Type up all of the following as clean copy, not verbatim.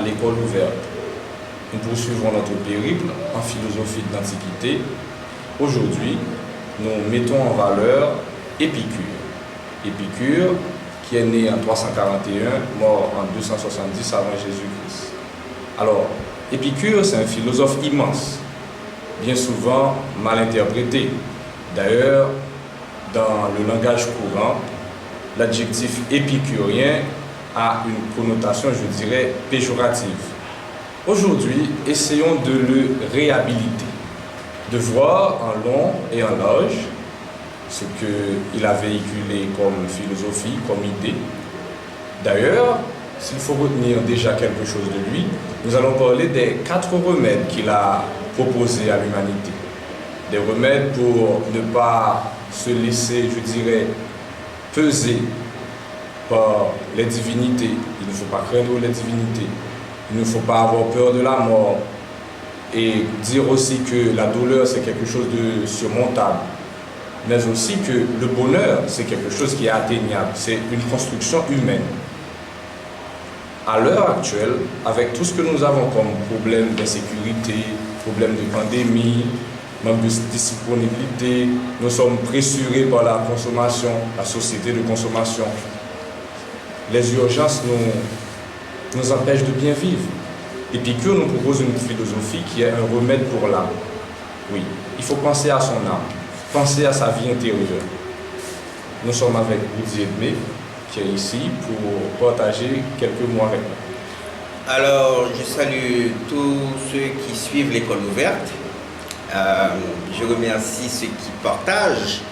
l'école ouverte. Nous poursuivons notre périple en philosophie de l'Antiquité. Aujourd'hui, nous mettons en valeur Épicure. Épicure, qui est né en 341, mort en 270 avant Jésus-Christ. Alors, Épicure, c'est un philosophe immense, bien souvent mal interprété. D'ailleurs, dans le langage courant, l'adjectif épicurien a une connotation, je dirais, péjorative. Aujourd'hui, essayons de le réhabiliter, de voir en long et en large ce qu'il a véhiculé comme philosophie, comme idée. D'ailleurs, s'il faut retenir déjà quelque chose de lui, nous allons parler des 4 remèdes qu'il a proposés à l'humanité. Des remèdes pour ne pas se laisser, je dirais, peser par les divinités. Il ne faut pas craindre les divinités. Il ne faut pas avoir peur de la mort. Et dire aussi que la douleur, c'est quelque chose de surmontable. Mais aussi que le bonheur, c'est quelque chose qui est atteignable. C'est une construction humaine. À l'heure actuelle, avec tout ce que nous avons comme problème d'insécurité, problème de pandémie, manque de disponibilité, nous sommes pressurés par la consommation, la société de consommation. Les urgences nous empêchent de bien vivre. Épicure nous propose une philosophie qui est un remède pour l'âme. Oui, il faut penser à son âme, penser à sa vie intérieure. Nous sommes avec Woody Edmé, qui est ici pour partager quelques mots avec nous. Alors, je salue tous ceux qui suivent l'école ouverte. Je remercie ceux qui partagent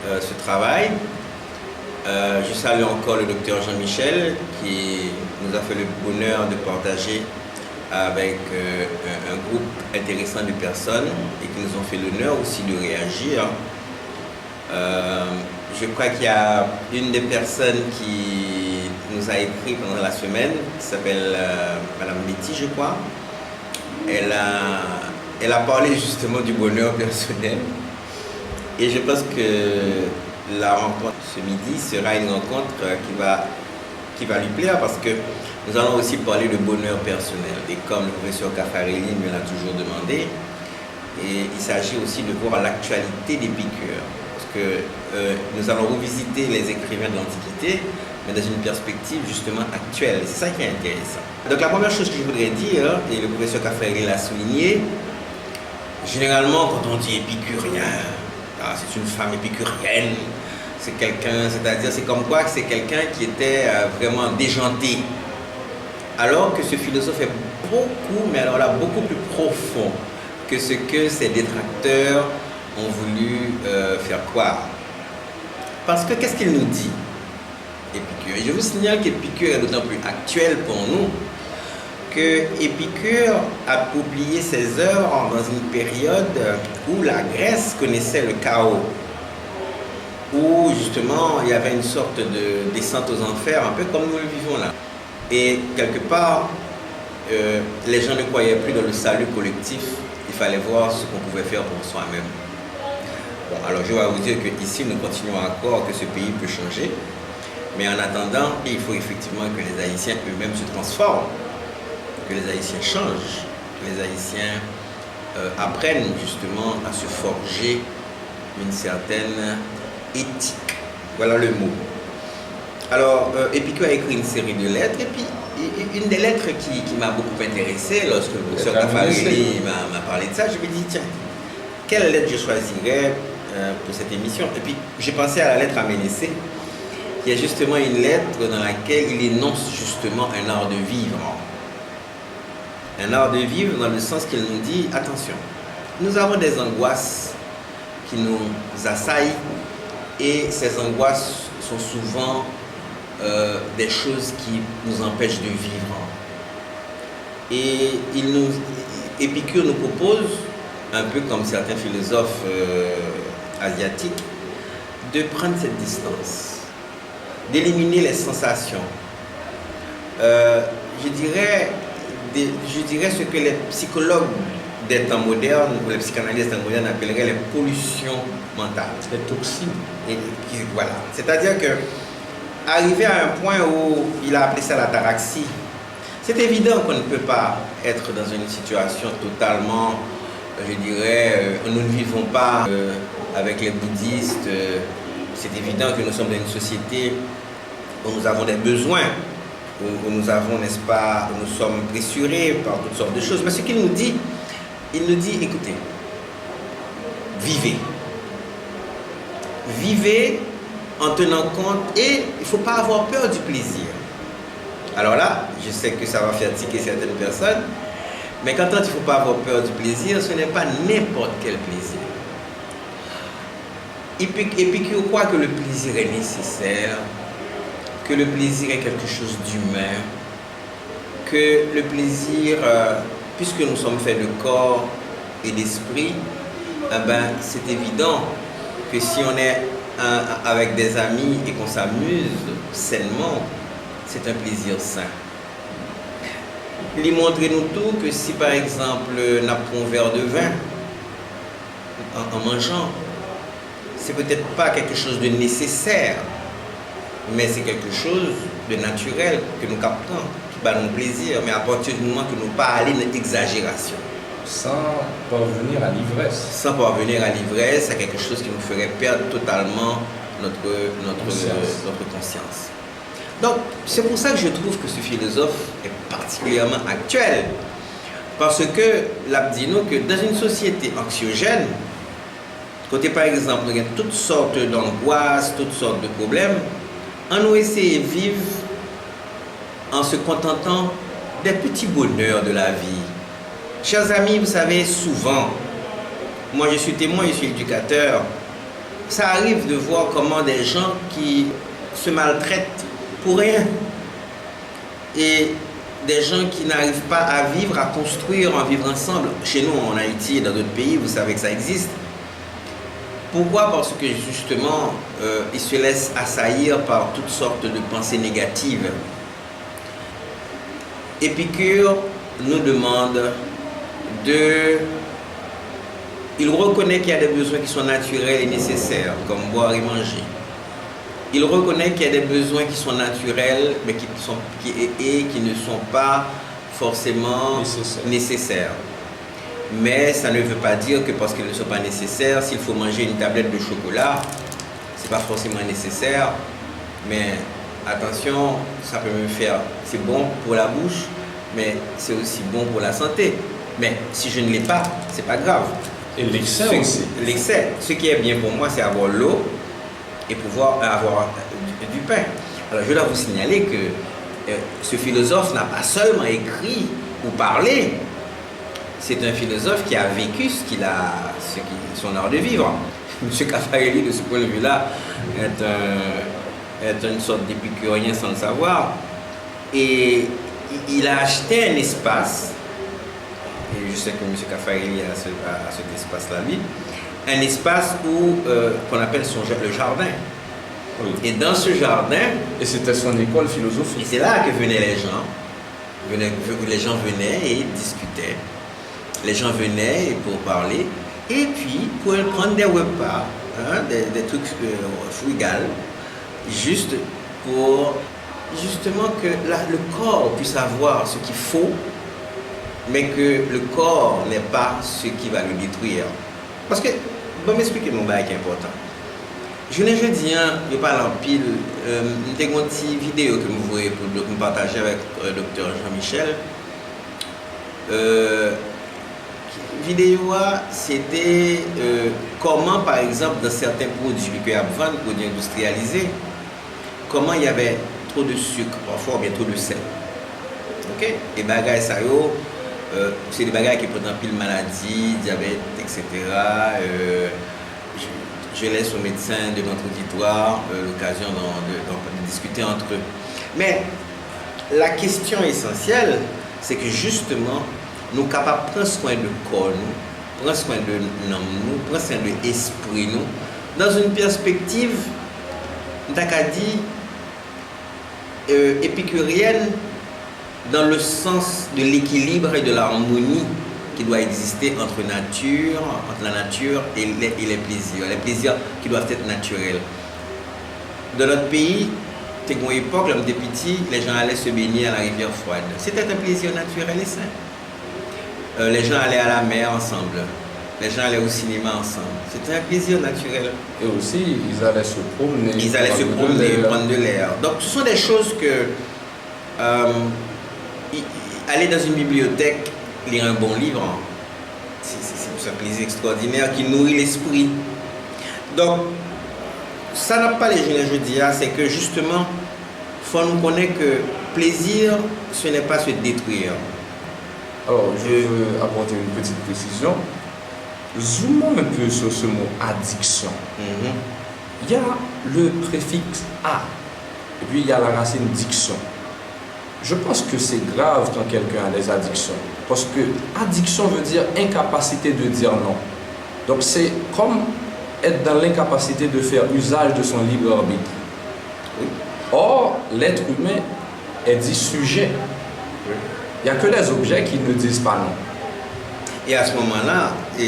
ce travail. Je salue encore le docteur Jean-Michel qui nous a fait le bonheur de partager avec un groupe intéressant de personnes et qui nous ont fait l'honneur aussi de réagir. Je crois qu'il y a une des personnes qui nous a écrit pendant la semaine, qui s'appelle Madame Betty, je crois. Elle a parlé justement du bonheur personnel. Et je pense que la rencontre ce midi sera une rencontre qui va lui plaire parce que nous allons aussi parler de bonheur personnel. Et comme le professeur Caffarelli me l'a toujours demandé, et il s'agit aussi de voir l'actualité d'Épicure. Parce que nous allons revisiter les écrivains de l'Antiquité, mais dans une perspective justement actuelle. C'est ça qui est intéressant. Donc la première chose que je voudrais dire, et le professeur Caffarelli l'a souligné, généralement quand on dit épicurien, c'est une femme épicurienne, c'est quelqu'un, c'est-à-dire c'est comme quoi c'est quelqu'un qui était vraiment déjanté. Alors que ce philosophe est beaucoup, mais alors là beaucoup plus profond que ce que ses détracteurs ont voulu faire croire. Parce que qu'est-ce qu'il nous dit, Épicure? Et je vous signale qu'Épicure est d'autant plus actuel pour nous que Épicure a publié ses œuvres dans une période où la Grèce connaissait le chaos, où justement il y avait une sorte de descente aux enfers, un peu comme nous le vivons là. Et quelque part, les gens ne croyaient plus dans le salut collectif, il fallait voir ce qu'on pouvait faire pour soi-même. Bon, alors je vais vous dire qu'ici nous continuons à croire que ce pays peut changer, mais en attendant, il faut effectivement que les Haïtiens eux-mêmes se transforment, que les Haïtiens changent, que les Haïtiens apprennent justement à se forger une certaine éthique. Voilà le mot. Alors, Épicure a écrit une série de lettres, et puis une des lettres qui m'a beaucoup intéressé lorsque le professeur Caffarelli m'a parlé de ça, je me dis, tiens, quelle lettre je choisirais pour cette émission? Et puis, j'ai pensé à la lettre à Ménécée, qui est justement une lettre dans laquelle il énonce justement un art de vivre. Un art de vivre dans le sens qu'il nous dit, attention, nous avons des angoisses qui nous assaillent, et ces angoisses sont souvent des choses qui nous empêchent de vivre. Et Épicure nous propose, un peu comme certains philosophes asiatiques, de prendre cette distance, d'éliminer les sensations. Je dirais ce que les psychologues des temps modernes, ou les psychanalystes des temps modernes appelleraient les pollutions mentales. Les toxines. Et voilà. C'est-à-dire que arrivé à un point où il a appelé ça l'ataraxie, C'est évident qu'on ne peut pas être dans une situation totalement, je dirais, nous ne vivons pas avec les bouddhistes. C'est évident que nous sommes dans une société où nous avons des besoins, où nous avons, n'est-ce pas, où nous sommes pressurés par toutes sortes de choses. Mais ce qu'il nous dit, écoutez, vivez. Vivez en tenant compte et il ne faut pas avoir peur du plaisir. Alors là, je sais que ça va faire tiquer certaines personnes, mais quand il ne faut pas avoir peur du plaisir, ce n'est pas n'importe quel plaisir. Épicure croit que le plaisir est nécessaire, que le plaisir est quelque chose d'humain, que le plaisir, puisque nous sommes faits de corps et d'esprit, c'est évident que si on est avec des amis et qu'on s'amuse sainement, c'est un plaisir sain. Lui montrez-nous tout que si par exemple nous prenons un verre de vin en mangeant, c'est peut-être pas quelque chose de nécessaire, mais c'est quelque chose de naturel que nous captons, qui va nous plaisir, mais à partir du moment que nous pas aller dans l'exagération. Sans parvenir à l'ivresse. Sans parvenir à l'ivresse, c'est quelque chose qui nous ferait perdre totalement notre conscience. Donc, c'est pour ça que je trouve que ce philosophe est particulièrement actuel. Parce que l'abdino, que dans une société anxiogène, côté par exemple, il y a toutes sortes d'angoisses, toutes sortes de problèmes, on nous essaie de vivre en se contentant des petits bonheurs de la vie. Chers amis, vous savez, souvent, moi je suis témoin, je suis éducateur, ça arrive de voir comment des gens qui se maltraitent pour rien et des gens qui n'arrivent pas à vivre, à construire, à vivre ensemble. Chez nous en Haïti et dans d'autres pays, vous savez que ça existe. Pourquoi? Parce que justement, ils se laissent assaillir par toutes sortes de pensées négatives. Épicure nous demande il reconnaît qu'il y a des besoins qui sont naturels et nécessaires, comme boire et manger. Il reconnaît qu'il y a des besoins qui sont naturels, mais qui ne sont pas forcément nécessaires. Mais ça ne veut pas dire que parce qu'ils ne sont pas nécessaires, s'il faut manger une tablette de chocolat, ce n'est pas forcément nécessaire. Mais attention, ça peut me faire, c'est bon pour la bouche, mais c'est aussi bon pour la santé. Mais si je ne l'ai pas, c'est pas grave. Et l'excès aussi. L'excès. Ce qui est bien pour moi, c'est avoir l'eau et pouvoir avoir du pain. Alors je dois vous signaler que ce philosophe n'a pas seulement écrit ou parlé, c'est un philosophe qui a vécu son art de vivre. M. Caffarelli, de ce point de vue-là, est une sorte d'épicurien sans le savoir. Et il a acheté un espace, et je sais que M. Caffarelli a cet espace-là, lui, un espace qu'on appelle le jardin. Oui. Et dans ce jardin... Et c'était son école philosophique. Et c'est là que venaient les gens. Les gens venaient et discutaient. Les gens venaient pour parler. Et puis, pour prendre des repas, des trucs frugales, juste pour justement que le corps puisse avoir ce qu'il faut, mais que le corps n'est pas ce qui va le détruire. Parce que, je vais m'expliquer mon bail qui est important. Je ne dis rien, je parle en pile, une petite vidéo que vous voyez pour me partager avec le docteur Jean-Michel. Vidéo, c'était comment, par exemple, dans certains produits que vendent, produits industrialisés, comment il y avait trop de sucre, parfois ou bien trop de sel. Ok? Et bagages ça c'est des bagages qui présentent pile maladie, diabète, etc. Je laisse aux médecins de notre auditoire l'occasion de discuter entre eux. Mais la question essentielle, c'est que justement, nous sommes capables de prendre soin de corps, nous, prendre soin de nous, prendre soin de l'esprit, nous, dans une perspective, épicurienne, dans le sens de l'équilibre et de l'harmonie qui doit exister entre la nature et les plaisirs qui doivent être naturels. Dans notre pays, t'es une époque, l'homme des petits, les gens allaient se baigner à la rivière froide. C'était un plaisir naturel et sain. Les gens allaient à la mer ensemble. Les gens allaient au cinéma ensemble. C'était un plaisir naturel. Et aussi, ils allaient se promener. Ils allaient se promener, prendre de l'air. Donc, ce sont des choses que... aller dans une bibliothèque, lire un bon livre, c'est un plaisir extraordinaire qui nourrit l'esprit. Donc, ça n'a pas les jeunes, je dis, c'est que justement, il faut nous connaître que plaisir, ce n'est pas se détruire. Alors, je veux apporter une petite précision. Zoomons un peu sur ce mot addiction. Il y a le préfixe a, et puis il y a la racine diction. Je pense que c'est grave quand quelqu'un a des addictions. Parce que addiction veut dire incapacité de dire non. Donc c'est comme être dans l'incapacité de faire usage de son libre arbitre. Oui. Or, l'être humain est dit sujet. Oui. Il n'y a que les objets qui ne disent pas non. Et à ce moment-là, tu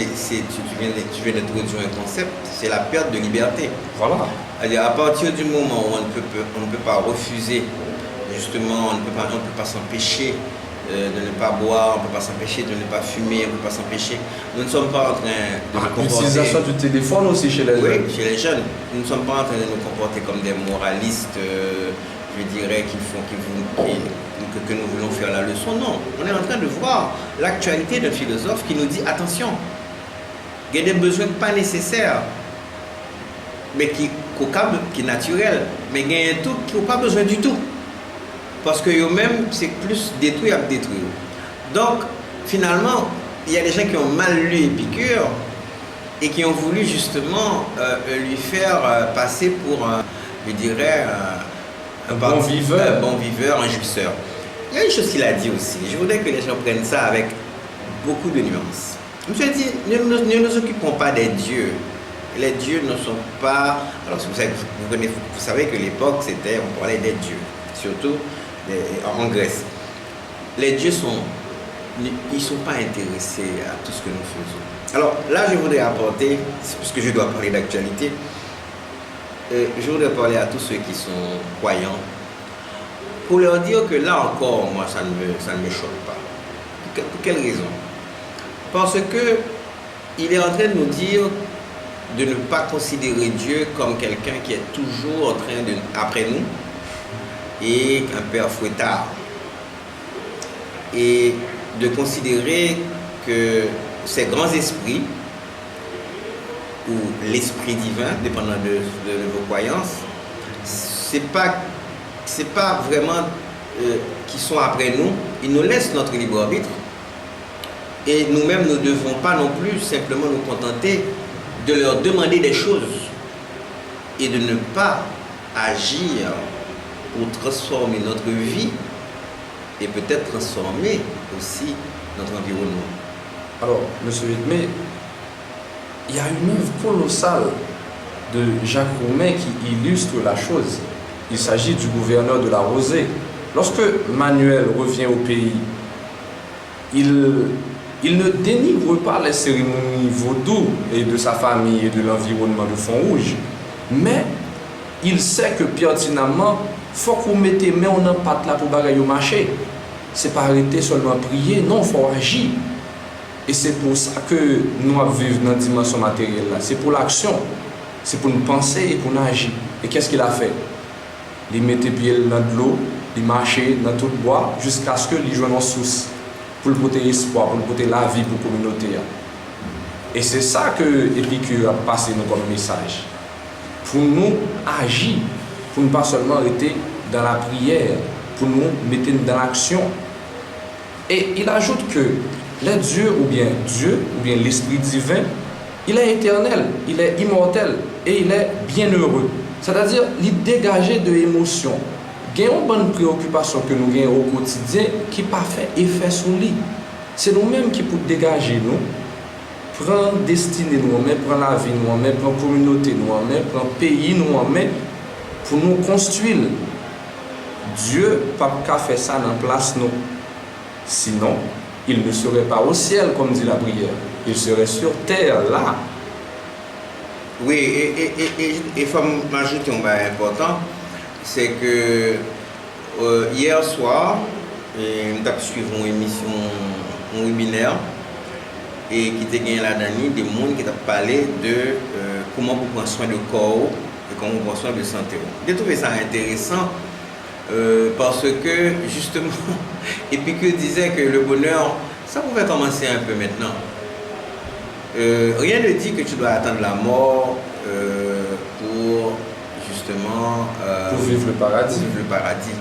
viens d'introduire un concept, c'est la perte de liberté. Voilà. C'est-à-dire, à partir du moment où on ne peut pas refuser, justement, on ne peut pas s'empêcher de ne pas boire, on ne peut pas s'empêcher de ne pas fumer, on ne peut pas s'empêcher. Nous ne sommes pas en train de nous comporter... L'utilisation du téléphone aussi chez les jeunes. Oui, chez les jeunes. Nous ne sommes pas en train de nous comporter comme des moralistes, je dirais, que nous voulons faire la leçon. Non, on est en train de voir l'actualité d'un philosophe qui nous dit, attention, il y a des besoins pas nécessaires, mais qui est naturel, mais il y a un tout qui n'a pas besoin du tout. Parce que eux-mêmes, c'est plus détruire à détruire. Donc, finalement, il y a des gens qui ont mal lu Épicure et qui ont voulu justement lui faire passer pour, je dirais, un bon viveur, un jouisseur. Il y a une chose qu'il a dit aussi. Je voudrais que les gens prennent ça avec beaucoup de nuances. Monsieur a dit, ne nous occupons pas des dieux. Les dieux ne sont pas... Alors, vous savez que l'époque, on parlait des dieux, surtout en Grèce. Les dieux ils ne sont pas intéressés à tout ce que nous faisons. Alors là, je voudrais apporter, puisque je dois parler d'actualité, je voudrais parler à tous ceux qui sont croyants, pour leur dire que là encore, moi, ça ne me choque pas. Pour quelle raison? Parce que il est en train de nous dire de ne pas considérer Dieu comme quelqu'un qui est toujours en train après nous, et un père fouettard, et de considérer que ces grands esprits ou l'esprit divin, dépendant de vos croyances, c'est pas vraiment qui sont après nous. Ils nous laissent notre libre arbitre et nous-mêmes ne devons pas non plus simplement nous contenter de leur demander des choses et de ne pas agir pour transformer notre vie et peut-être transformer aussi notre environnement. Alors, M. Whitmer, il y a une œuvre colossale de Jacques Roumain qui illustre la chose. Il s'agit du gouverneur de la Rosée. Lorsque Manuel revient au pays, il ne dénigre pas les cérémonies vaudou et de sa famille et de l'environnement de Font-Rouge, mais il sait que pertinemment, il faut qu'on mette les mains en pâte là pour bagaille au marché. C'est pas arrêter seulement prier, non, il faut agir. Et c'est pour ça que nous vivons dans la dimension matérielle là. C'est pour l'action, c'est pour nous penser et pour nous agir. Et qu'est-ce qu'il a fait? Il mettait pied dans de l'eau, il marchait dans tout le bois jusqu'à ce qu'il joigne en source pour le porter espoir, pour le porter la vie pour la communauté. Et c'est ça que Épicure a passé nous comme message. Pour nous agir, pour ne pas seulement arrêter dans la prière, pour nous mettre dans l'action. Et il ajoute que les dieux, ou bien l'esprit divin, il est éternel, il est immortel et il est bienheureux. C'est-à-dire, il est dégagé de émotions. Il y a une bonne préoccupation que nous avons au quotidien qui n'a pas fait effet sur lui. C'est nous-mêmes qui pouvons dégager nous, prendre destinée nous-mêmes, prendre la vie nous-mêmes, prendre la communauté nous-mêmes, prendre le pays nous-mêmes, pour nous construire. Dieu n'a pas fait ça dans la place nous. Sinon, il ne serait pas au ciel, comme dit la prière. Il serait sur terre, là. Oui, et il faut m'ajouter un point important. c'est que hier soir, nous avons suivi une émission, un webinaire, et qui était gagné là-dedans des gens qui ont parlé de comment vous prendre soin du corps et comment vous prendre soin de santé. J'ai trouvé ça intéressant parce que justement, Épicure disait que le bonheur, ça pouvait commencer un peu maintenant. Rien ne dit que tu dois attendre la mort pour justement pour vivre le paradis. Pour vivre le paradis.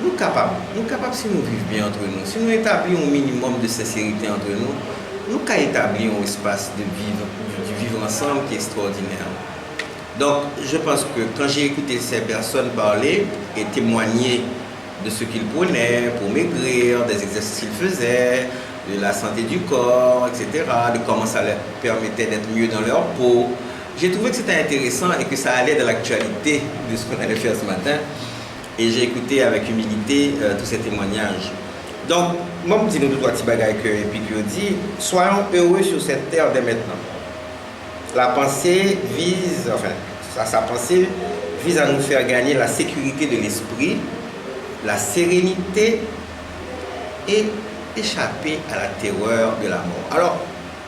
Nous capables si nous vivons bien entre nous, si nous établissons un minimum de sincérité entre nous, nous pouvons établir un espace de vivre ensemble qui est extraordinaire. Donc, je pense que quand j'ai écouté ces personnes parler et témoigner de ce qu'ils prenaient pour maigrir, des exercices qu'ils faisaient, de la santé du corps, etc., de comment ça leur permettait d'être mieux dans leur peau, j'ai trouvé que c'était intéressant et que ça allait dans l'actualité de ce qu'on allait faire ce matin. Et j'ai écouté avec humilité tous ces témoignages. Donc, moi, je dis nous deux petits bagages que Épicure dit, soyons heureux sur cette terre dès maintenant. La pensée vise, sa pensée vise à nous faire gagner la sécurité de l'esprit, la sérénité et échapper à la terreur de la mort. Alors,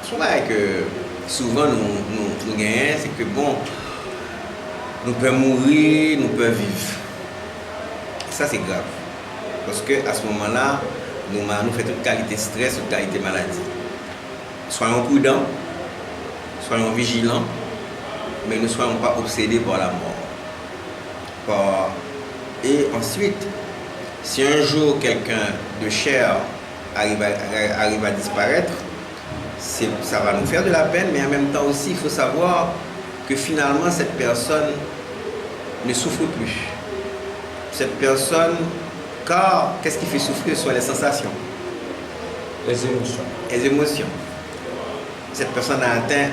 ce que souvent nous gagnons, c'est que bon, nous pouvons mourir, nous pouvons vivre. Ça, c'est grave. Parce qu'à ce moment-là, nous faisons toute qualité stress, toute qualité maladie. Soyons prudents, soyons vigilants, mais ne soyons pas obsédés par la mort. Et ensuite, si un jour quelqu'un de cher arrive à disparaître, ça va nous faire de la peine, mais en même temps aussi, il faut savoir que finalement, cette personne ne souffre plus. Cette personne, car qu'est-ce qui fait souffrir? Ce sont les sensations. Les émotions. Les émotions. Cette personne a atteint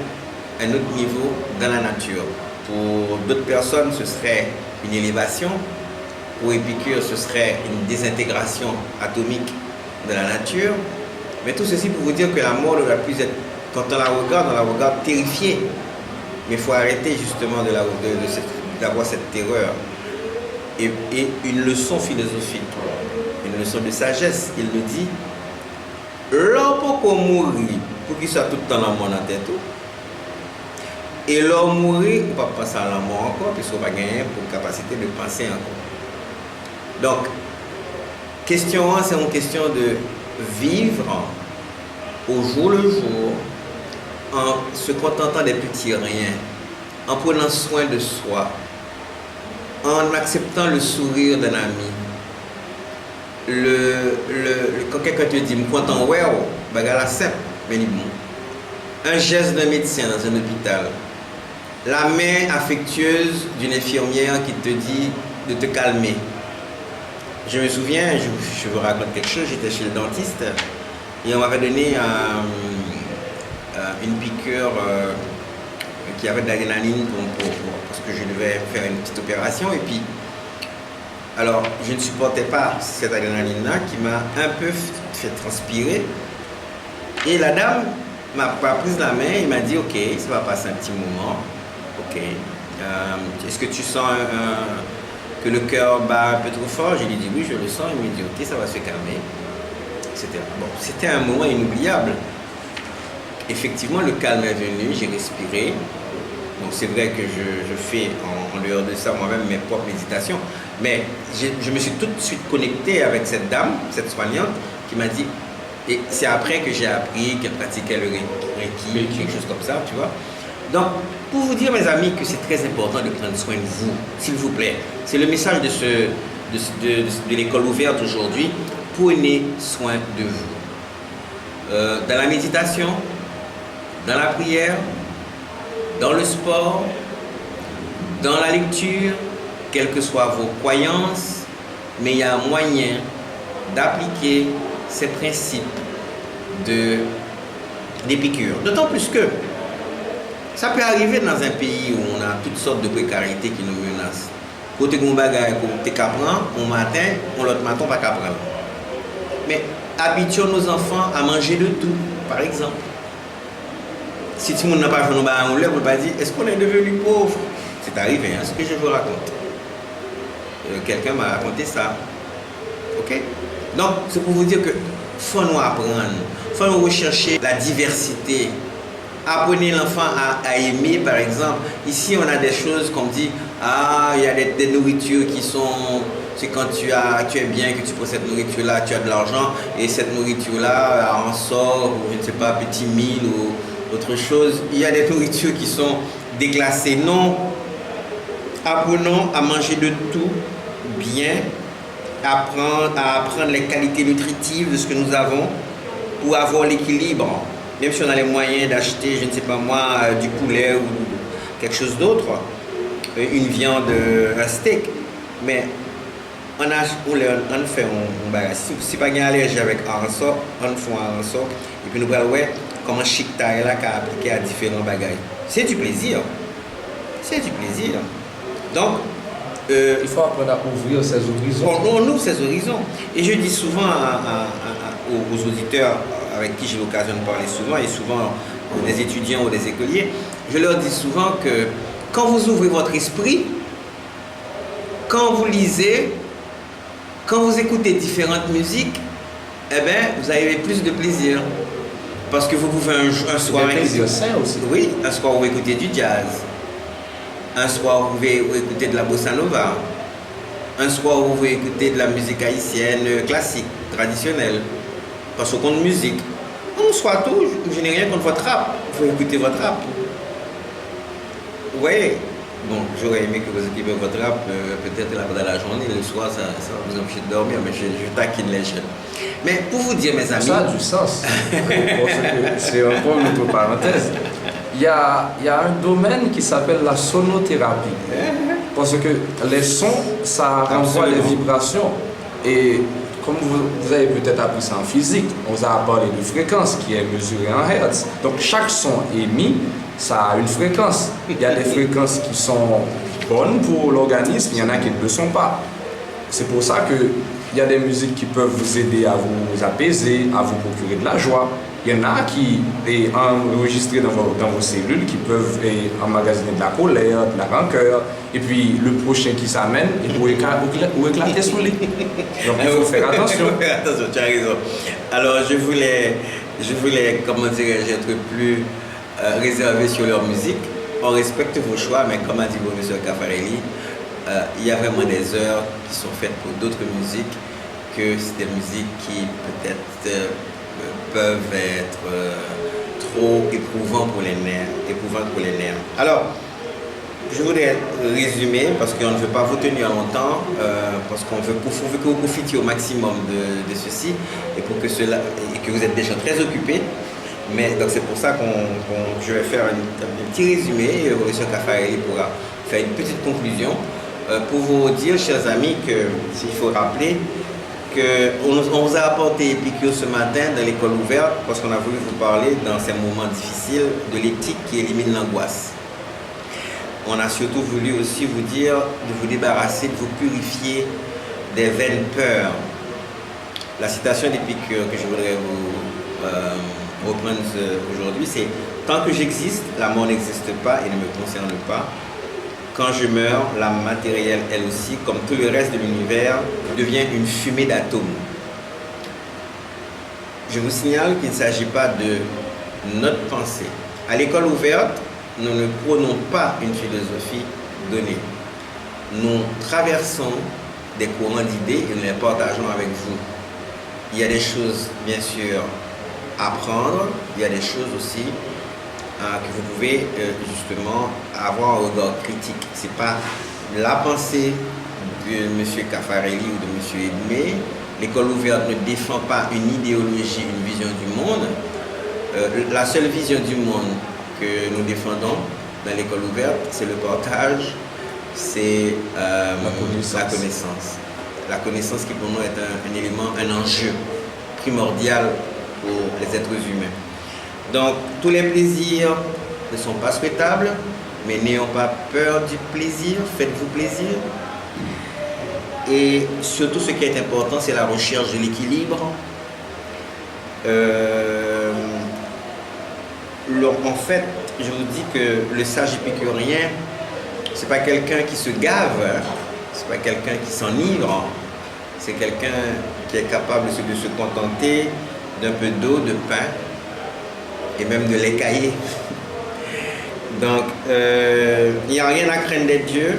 un autre niveau dans la nature. Pour d'autres personnes, ce serait une élévation. Pour Épicure, ce serait une désintégration atomique de la nature. Mais tout ceci pour vous dire que la mort ne va plus être, quand on la regarde terrifiée. Mais il faut arrêter justement d'avoir cette terreur. Et une leçon philosophique, une leçon de sagesse, il le dit, l'homme peut mourir pour qu'il soit tout le temps dans le monde en tête. Et l'homme mourir, on ne peut pas penser à la mort encore, puisqu'on va gagner pour capacité de penser encore. Donc, question 1, c'est une question de vivre au jour le jour, en se contentant des petits riens, en prenant soin de soi, en acceptant le sourire d'un ami. Quand quelqu'un te dit, je suis content, c'est simple, mais bon. Un geste d'un médecin dans un hôpital, la main affectueuse d'une infirmière qui te dit de te calmer. Je me souviens, je vous raconte quelque chose, j'étais chez le dentiste et on m'avait donné une piqûre qui avait de l'adrénaline parce que je devais faire une petite opération. Et puis, alors, je ne supportais pas cette adrénaline-là qui m'a un peu fait transpirer. Et la dame m'a pris la main et m'a dit, ok, ça va passer un petit moment. Ok. Est-ce que tu sens que le cœur bat un peu trop fort? Je lui ai dit oui, je le sens. Il m'a dit ok, ça va se calmer. C'était un moment inoubliable. Effectivement, le calme est venu, j'ai respiré. Donc c'est vrai que je fais en dehors de ça moi-même mes propres méditations. Mais je me suis tout de suite connecté avec cette dame, cette soignante, qui m'a dit, et c'est après que j'ai appris qu'elle pratiquait le Reiki, quelque chose comme ça, tu vois. Donc, pour vous dire, mes amis, que c'est très important de prendre soin de vous, s'il vous plaît. C'est le message de l'école ouverte aujourd'hui. Prenez soin de vous. Dans la méditation, dans la prière, dans le sport, dans la lecture, quelles que soient vos croyances, mais il y a un moyen d'appliquer ces principes d'Épicure. D'autant plus que ça peut arriver dans un pays où on a toutes sortes de précarités qui nous menacent. Côté Gombaga, côté Capran, au matin, l'autre matin, pas Capran. Mais habituons nos enfants à manger de tout, par exemple. Si tout le monde n'a pas fait nos barres, on ne va pas dire est-ce qu'on est devenu pauvre? C'est arrivé, hein, ce que je vous raconte. quelqu'un m'a raconté ça. Ok? Donc, c'est pour vous dire que faut nous apprendre, faut nous rechercher la diversité. Apprenez l'enfant à aimer, par exemple. Ici, on a des choses comme dit, il y a des nourritures qui sont... C'est quand tu es bien, que tu prends cette nourriture-là, tu as de l'argent, et cette nourriture-là en sort, ou je ne sais pas, petit mille ou autre chose. Il y a des nourritures qui sont déclassées. Non. Apprenons à manger de tout bien, à apprendre les qualités nutritives de ce que nous avons pour avoir l'équilibre. Même si on a les moyens d'acheter, je ne sais pas moi, du poulet ou quelque chose d'autre, une viande, un steak, mais on fait un bagage. Si pas une allergie avec un sort, on fait un sort, et puis nous allons voir comment chic taille là qu'a appliqué à différents bagages. C'est du plaisir. C'est du plaisir. Donc, il faut apprendre à ouvrir ses horizons. On ouvre ses horizons. Et je dis souvent aux auditeurs avec qui j'ai l'occasion de parler souvent, et souvent des étudiants ou des écoliers, je leur dis souvent que quand vous ouvrez votre esprit, quand vous lisez, quand vous écoutez différentes musiques, eh bien, vous avez plus de plaisir. Parce que vous pouvez un soir... C'est plaisir sain aussi. Oui, un soir vous écoutez du jazz. Un soir vous pouvez écouter de la bossa nova. Un soir vous pouvez écouter de la musique haïtienne classique, traditionnelle. Parce qu'on compte musique. On soit tout, je n'ai rien contre votre rap. Il faut écouter votre rap. Oui. Bon, j'aurais aimé que vous écoutiez votre rap, peut-être dans la journée, le soir, ça va vous empêcher de dormir, mais je taquine les jeunes. Mais pour vous dire, mes amis... Ça a du sens. C'est encore une autre parenthèse. Il y a un domaine qui s'appelle la sonothérapie. Parce que les sons, ça renvoie les vibrations. Et comme vous avez peut-être appris ça en physique, on vous a parlé de fréquence qui est mesurée en Hertz. Donc chaque son émis, ça a une fréquence. Il y a des fréquences qui sont bonnes pour l'organisme, il y en a qui ne le sont pas. C'est pour ça qu'il y a des musiques qui peuvent vous aider à vous apaiser, à vous procurer de la joie. Il y en a qui est enregistré dans vos cellules, qui peuvent emmagasiner de la colère, de la rancœur, et puis le prochain qui s'amène, il peut éclater sous lui. Donc il faut faire attention. Attention, tu as raison. Alors je voulais comment dirais-je, être plus réservé sur leur musique. On respecte vos choix, mais comme a dit le monsieur Caffarelli, il y a vraiment des heures qui sont faites pour d'autres musiques, que c'est des musiques qui peut-être peuvent être trop éprouvantes pour les nerfs. Alors, je voudrais résumer, parce qu'on ne veut pas vous tenir longtemps, parce qu'on veut que vous profitiez au maximum de ceci, et que vous êtes déjà très occupés. Mais donc c'est pour ça que je vais faire un petit résumé, et le monsieur Caffarelli pourra faire une petite conclusion, pour vous dire, chers amis, qu'il faut rappeler qu'on vous a apporté Épicure ce matin dans l'école ouverte, parce qu'on a voulu vous parler dans ces moments difficiles de l'éthique qui élimine l'angoisse. On a surtout voulu aussi vous dire de vous débarrasser, de vous purifier des vaines peurs. La citation d'Épicure que je voudrais vous reprendre aujourd'hui, c'est « Tant que j'existe, la mort n'existe pas et ne me concerne pas. Quand je meurs, l'âme matérielle, elle aussi, comme tout le reste de l'univers, devient une fumée d'atomes. » Je vous signale qu'il ne s'agit pas de notre pensée. À l'école ouverte, nous ne prônons pas une philosophie donnée. Nous traversons des courants d'idées et nous les partageons avec vous. Il y a des choses, bien sûr, à apprendre. Il y a des choses aussi que vous pouvez justement avoir un regard critique. Ce n'est pas la pensée de M. Caffarelli ou de M. Edmé. L'école ouverte ne défend pas une idéologie, une vision du monde. La seule vision du monde que nous défendons dans l'école ouverte, c'est le partage, c'est la connaissance. La connaissance qui pour nous est un élément, un enjeu primordial pour les êtres humains. Donc, tous les plaisirs ne sont pas souhaitables, mais n'ayons pas peur du plaisir, faites-vous plaisir. Et surtout, ce qui est important, c'est la recherche de l'équilibre. En fait, je vous dis que le sage épicurien, ce n'est pas quelqu'un qui se gave, c'est pas quelqu'un qui s'enivre, c'est quelqu'un qui est capable de se contenter d'un peu d'eau, de pain et même de lait caillé. Donc, il n'y a rien à craindre des dieux,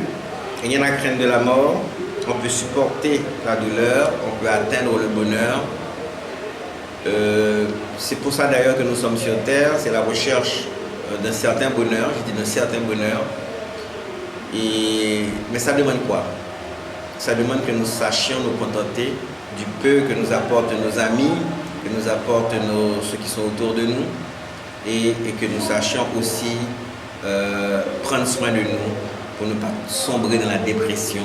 rien à craindre de la mort. On peut supporter la douleur, on peut atteindre le bonheur. C'est pour ça d'ailleurs que nous sommes sur Terre, c'est la recherche d'un certain bonheur, je dis d'un certain bonheur. Mais ça demande quoi? Ça demande que nous sachions nous contenter du peu que nous apportent nos amis, que nous apportent ceux qui sont autour de nous, et que nous sachions aussi prendre soin de nous pour ne pas sombrer dans la dépression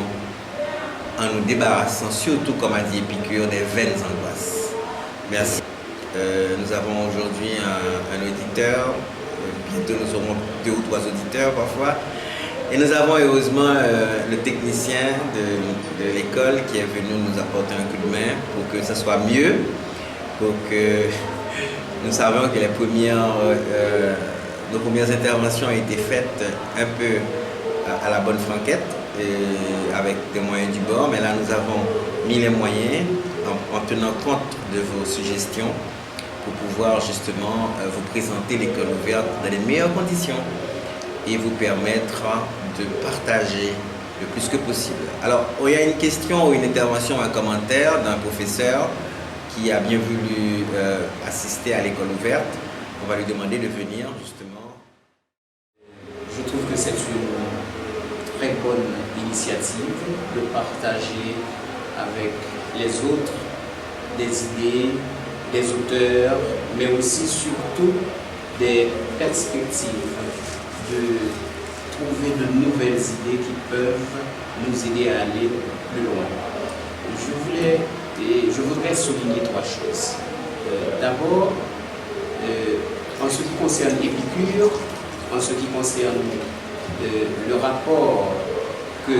en nous débarrassant, surtout comme a dit Épicure, des vaines angoisses. Merci. Nous avons aujourd'hui un auditeur, bientôt nous aurons 2 ou 3 auditeurs parfois. Et nous avons heureusement le technicien de l'école qui est venu nous apporter un coup de main pour que ça soit mieux, pour que nous savions que nos premières interventions ont été faites un peu à la bonne franquette, avec des moyens du bord, mais là nous avons mis les moyens en tenant compte de vos suggestions pour pouvoir justement vous présenter l'école ouverte dans les meilleures conditions et vous permettre de partager le plus que possible. Alors, il y a une question ou une intervention, un commentaire d'un professeur qui a bien voulu assister à l'école ouverte. On va lui demander de venir justement. Je trouve que c'est une très bonne initiative de partager avec les autres des idées, des auteurs, mais aussi surtout des perspectives, de trouver de nouvelles idées qui peuvent nous aider à aller plus loin. Je voudrais souligner 3 choses. D'abord, en ce qui concerne Épicure, en ce qui concerne le rapport que,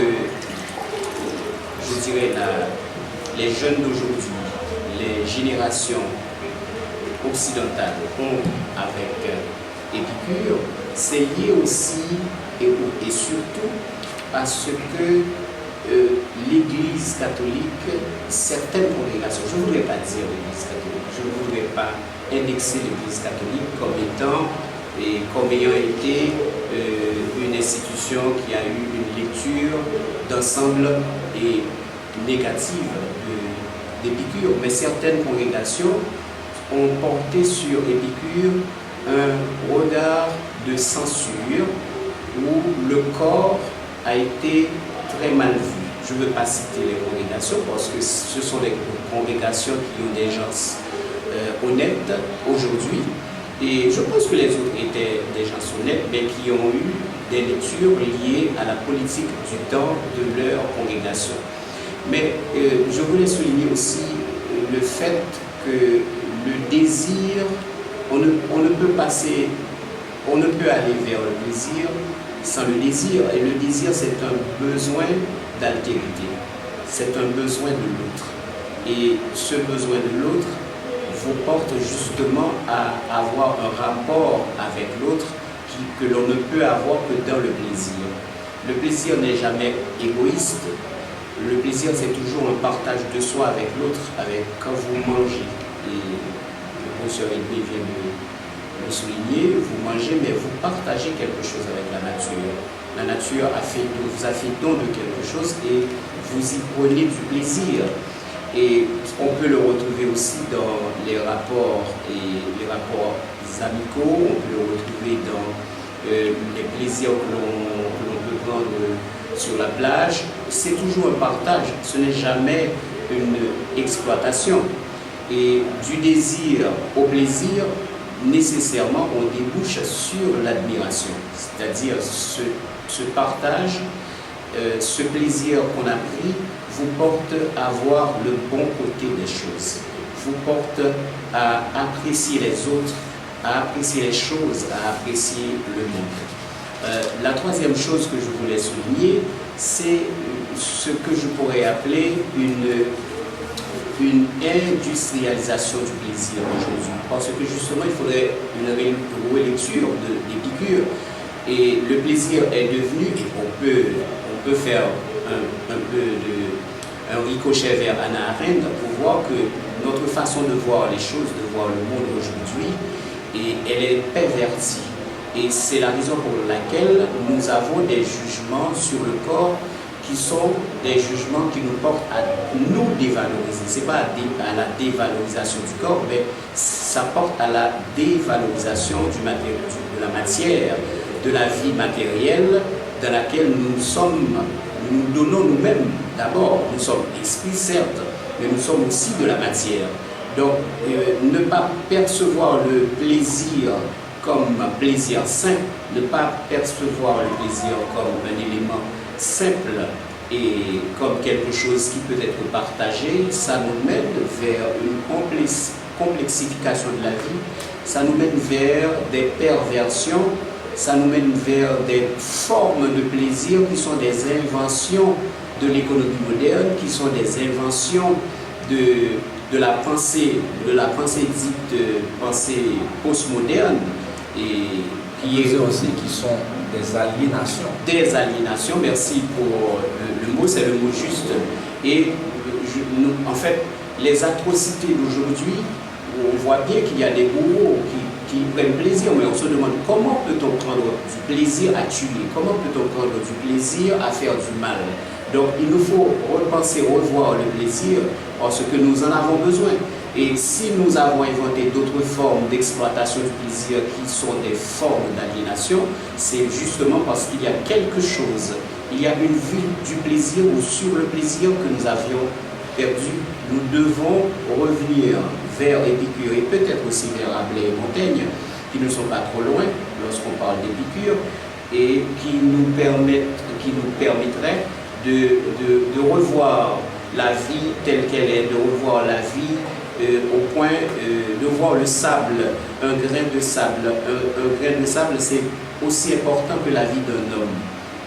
je dirais, les jeunes d'aujourd'hui, les générations occidentales ont avec Épicure, c'est lié aussi et surtout parce que l'Église catholique, certaines congrégations, je ne voudrais pas dire l'Église catholique, je ne voudrais pas indexer l'Église catholique comme ayant été une institution qui a eu une lecture d'ensemble et négative d'Épicure, mais certaines congrégations ont porté sur Épicure un regard de censure où le corps a été très mal vu. Je ne veux pas citer les congrégations parce que ce sont des congrégations qui ont des gens honnêtes aujourd'hui. Et je pense que les autres étaient des gens honnêtes, mais qui ont eu des lectures liées à la politique du temps de leur congrégation. Mais je voulais souligner aussi le fait que le désir, on ne peut aller vers le plaisir sans le désir. Et le désir, c'est un besoin d'altérité. C'est un besoin de l'autre. Et ce besoin de l'autre vous porte justement à avoir un rapport avec l'autre que l'on ne peut avoir que dans le plaisir. Le plaisir n'est jamais égoïste. Le plaisir, c'est toujours un partage de soi avec l'autre, quand vous mangez. Et le professeur Edmé vient de le souligner, vous mangez, mais vous partagez quelque chose avec la nature. La nature vous a fait don de quelque chose et vous y prenez du plaisir. Et on peut le retrouver aussi dans les rapports amicaux, on peut le retrouver dans les plaisirs que l'on peut prendre sur la plage. C'est toujours un partage, ce n'est jamais une exploitation. Et du désir au plaisir, nécessairement, on débouche sur l'admiration, c'est-à-dire ce partage, ce plaisir qu'on a pris vous porte à voir le bon côté des choses, vous porte à apprécier les autres, à apprécier les choses, à apprécier le monde. La troisième chose que je voulais souligner, c'est ce que je pourrais appeler une industrialisation du plaisir aujourd'hui. Parce que justement, il faudrait une relecture d'Épicure. Et le plaisir est devenu, et on peut faire un ricochet vers Hannah Arendt pour voir que notre façon de voir les choses, de voir le monde aujourd'hui, elle est pervertie. Et c'est la raison pour laquelle nous avons des jugements sur le corps qui sont des jugements qui nous portent à nous dévaloriser. Ce n'est pas à la dévalorisation du corps, mais ça porte à la dévalorisation de la matière, de la vie matérielle dans laquelle nous donnons nous-mêmes d'abord. Nous sommes esprits, certes, mais nous sommes aussi de la matière. Donc, ne pas percevoir le plaisir comme un plaisir sain, ne pas percevoir le plaisir comme un élément simple et comme quelque chose qui peut être partagé, ça nous mène vers une complexification de la vie, ça nous mène vers des perversions, ça nous mène vers des formes de plaisir qui sont des inventions de l'économie moderne, qui sont des inventions de la pensée dite pensée postmoderne, et qui est aussi qui sont des aliénations. Des aliénations, merci pour le mot, c'est le mot juste. Et en fait, les atrocités d'aujourd'hui, on voit bien qu'il y a des bourreaux qui prennent plaisir, mais on se demande comment peut-on prendre du plaisir à tuer, comment peut-on prendre du plaisir à faire du mal. Donc il nous faut repenser, revoir le plaisir parce que nous en avons besoin. Et si nous avons inventé d'autres formes d'exploitation du plaisir qui sont des formes d'aliénation, c'est justement parce qu'il y a quelque chose, il y a une vue du plaisir ou sur le plaisir que nous avions perdu. Nous devons revenir vers Épicure et peut-être aussi vers Rabelais et Montaigne, qui ne sont pas trop loin lorsqu'on parle d'Épicure, et qui nous permettraient de revoir la vie telle qu'elle est, de revoir la vie au point de voir le sable, un grain de sable. Un grain de sable, c'est aussi important que la vie d'un homme.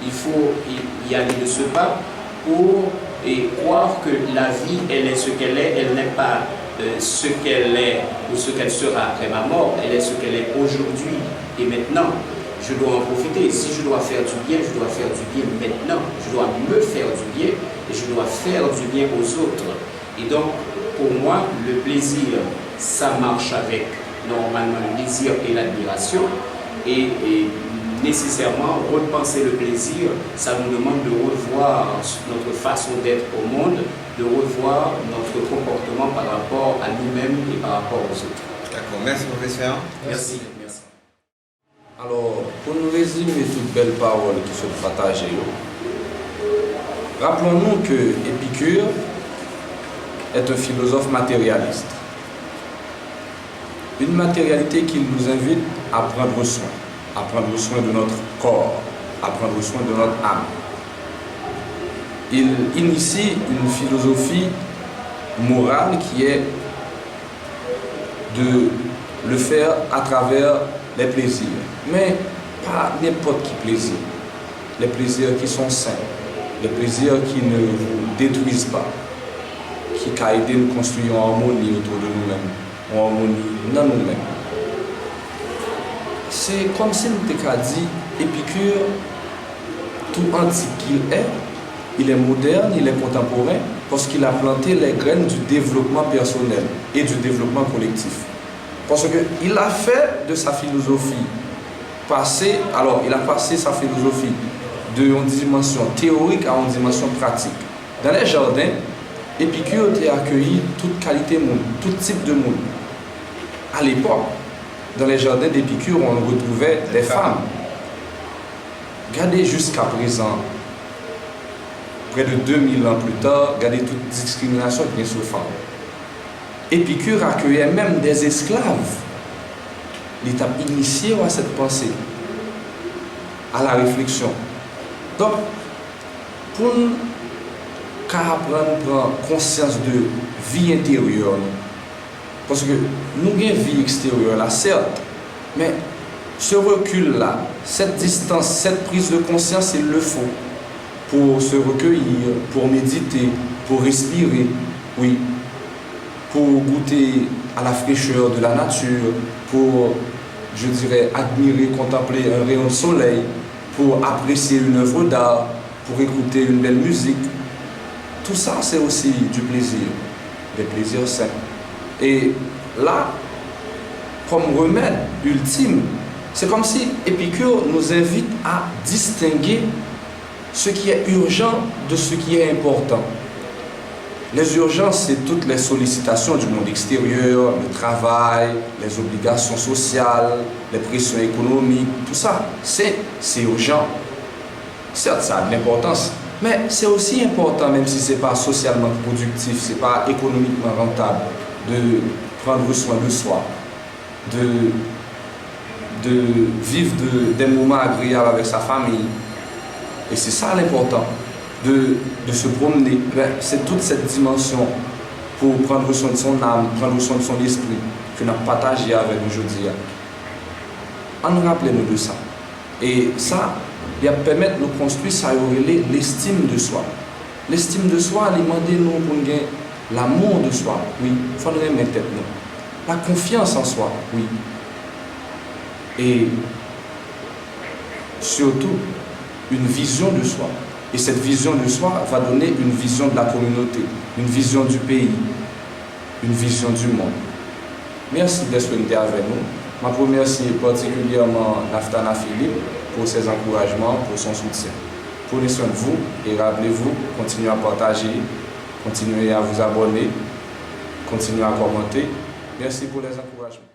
Il faut y aller de ce pas pour croire que la vie, elle est ce qu'elle est, elle n'est pas ce qu'elle est ou ce qu'elle sera après ma mort, elle est ce qu'elle est aujourd'hui et maintenant. Je dois en profiter. Si je dois faire du bien, je dois faire du bien maintenant. Je dois me faire du bien et je dois faire du bien aux autres. Et donc, pour moi, le plaisir, ça marche avec normalement le désir et l'admiration. Et nécessairement, repenser le plaisir, ça nous demande de revoir notre façon d'être au monde, de revoir notre comportement par rapport à nous-mêmes et par rapport aux autres. D'accord, merci professeur. Merci. Alors, pour nous résumer toutes belles paroles qui sont partagées, rappelons-nous que Épicure est un philosophe matérialiste. Une matérialité qui nous invite à prendre soin de notre corps, à prendre soin de notre âme. Il initie une philosophie morale qui est de le faire à travers les plaisirs. Mais pas n'importe qui plaisir. Les plaisirs qui sont sains, les plaisirs qui ne vous détruisent pas, qui aident nous construire en harmonie autour de nous-mêmes, en harmonie dans nous-mêmes. C'est comme si nous t'avons dit, Épicure, tout antique qu'il est, il est moderne, il est contemporain, parce qu'il a planté les graines du développement personnel et du développement collectif. Parce qu'il a fait de sa philosophie il a passé sa philosophie d'une dimension théorique à une dimension pratique. Dans les jardins, Épicure a accueilli toute qualité monde, tout type de monde. À l'époque, dans les jardins d'Épicure, on retrouvait des femmes. Regardez jusqu'à présent, près de 2000 ans plus tard, regardez toute discrimination qui vient sur les femmes. Épicure accueillait même des esclaves. L'État initié à cette pensée, à la réflexion. Donc, pour nous prendre conscience de vie intérieure, parce que nous avons une vie extérieure là, certes, mais ce recul-là, cette distance, cette prise de conscience, il le faut pour se recueillir, pour méditer, pour respirer, oui, pour goûter à la fraîcheur de la nature, pour, je dirais, admirer, contempler un rayon de soleil, pour apprécier une œuvre d'art, pour écouter une belle musique. Tout ça, c'est aussi du plaisir, des plaisirs sains. Et là, comme remède ultime, c'est comme si Épicure nous invite à distinguer ce qui est urgent de ce qui est important. Les urgences, c'est toutes les sollicitations du monde extérieur, le travail, les obligations sociales, les pressions économiques, tout ça, c'est urgent. Certes, ça a de l'importance, mais c'est aussi important, même si ce n'est pas socialement productif, ce n'est pas économiquement rentable, de prendre soin de soi, de vivre des moments agréables avec sa famille. Et c'est ça l'important, de se promener. C'est toute cette dimension pour prendre soin de son âme, prendre soin de son esprit, que nous avons partagé avec nous aujourd'hui. On rappelle-nous de ça. Et ça, il va permettre de nous construire ça, l'estime de soi. L'estime de soi, alimenter nous pour gagner l'amour de soi, oui, il faut nous remettre tête nous. La confiance en soi, oui. Et surtout, une vision de soi. Et cette vision de soi va donner une vision de la communauté, une vision du pays, une vision du monde. Merci d'être venu avec nous. Je remercie particulièrement Naftana Philippe pour ses encouragements, pour son soutien. Prenez soin de vous et rappelez-vous, continuez à partager, continuez à vous abonner, continuez à commenter. Merci pour les encouragements.